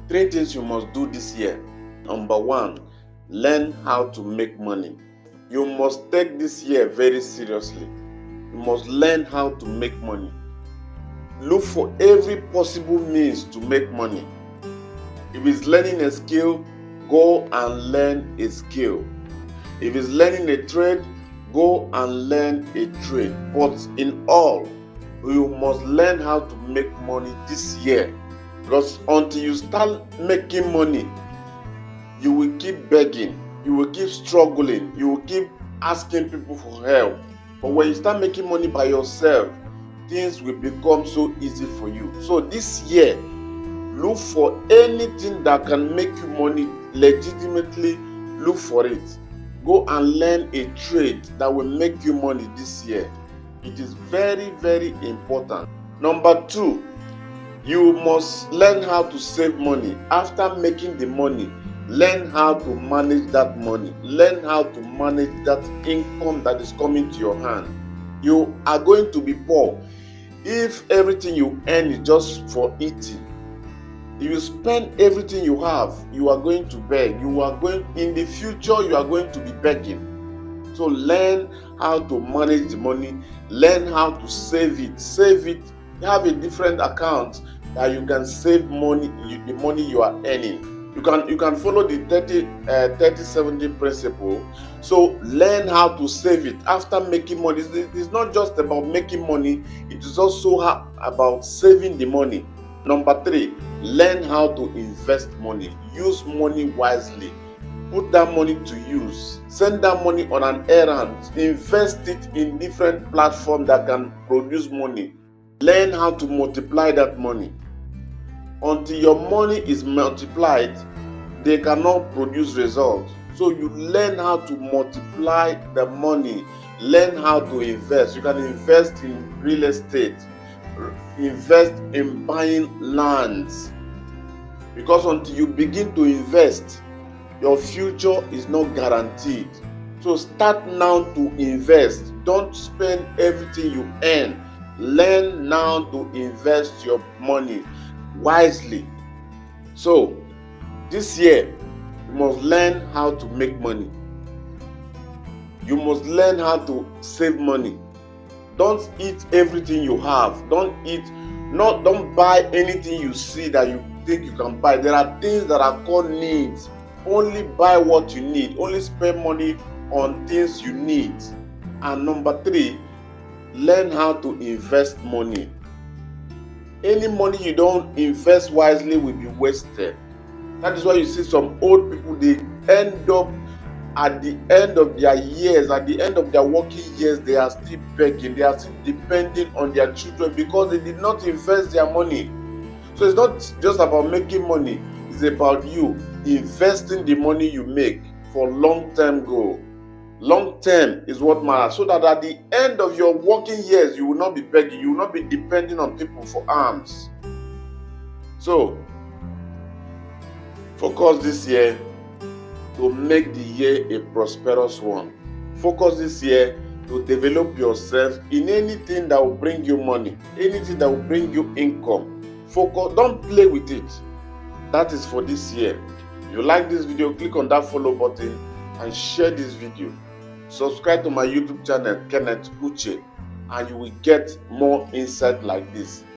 Three things you must do this year. Number one, learn how to make money. You must take this year very seriously. You must learn how to make money. Look for every possible means to make money. If it's learning a skill, go and learn a skill. If it's learning a trade, go and learn a trade. But in all, you must learn how to make money this year. Because until you start making money, you will keep begging, you will keep struggling, you will keep asking people for help. But when you start making money by yourself, things will become so easy for you. So this year, look for anything that can make you money legitimately. Look for it. Go and learn a trade that will make you money this year. It is very, very important. Number two, you must learn how to save money. After making the money, learn how to manage that money. Learn how to manage that income that is coming to your hand. You are going to be poor if everything you earn is just for eating. If you spend everything you have, you are going to beg. In the future, you are going to be begging. So learn how to manage the money. Learn how to save it. Save it. Have a different account that you can save money, the money you are earning. You can follow the 30-70 principle. So learn how to save it after making money. It's not just about making money, it is also about saving the money. Number three, learn how to invest money. Use money wisely. Put that money to use. Send that money on an errand. Invest it in different platforms that can produce money. Learn how to multiply that money. Until your money is multiplied, they cannot produce results. So you learn how to multiply the money. Learn how to invest. You can invest in real estate. Invest in buying lands. Because until you begin to invest, your future is not guaranteed. So start now to invest. Don't spend everything you earn. Learn now to invest your money wisely. So this year, you must learn how to make money. You must learn how to save money. Don't eat everything you have. Don't buy anything you see that you think you can buy. There are things that are called needs. Only buy what you need. Only spend money on things you need. And number three, learn how to invest money. Any money you don't invest wisely will be wasted. That is why you see some old people, they end up at the end of their years, at the end of their working years, they are still begging, they are still depending on their children because they did not invest their money. So it's not just about making money, it's about you investing the money you make for long-term goal. Long term is what matters, so that at the end of your working years, you will not be begging, you will not be depending on people for alms. So, focus this year to make the year a prosperous one. Focus this year to develop yourself in anything that will bring you money, anything that will bring you income. Focus, don't play with it. That is for this year. If you like this video, click on that follow button and share this video. Subscribe to my YouTube channel, Kenneth Uche, and you will get more insight like this.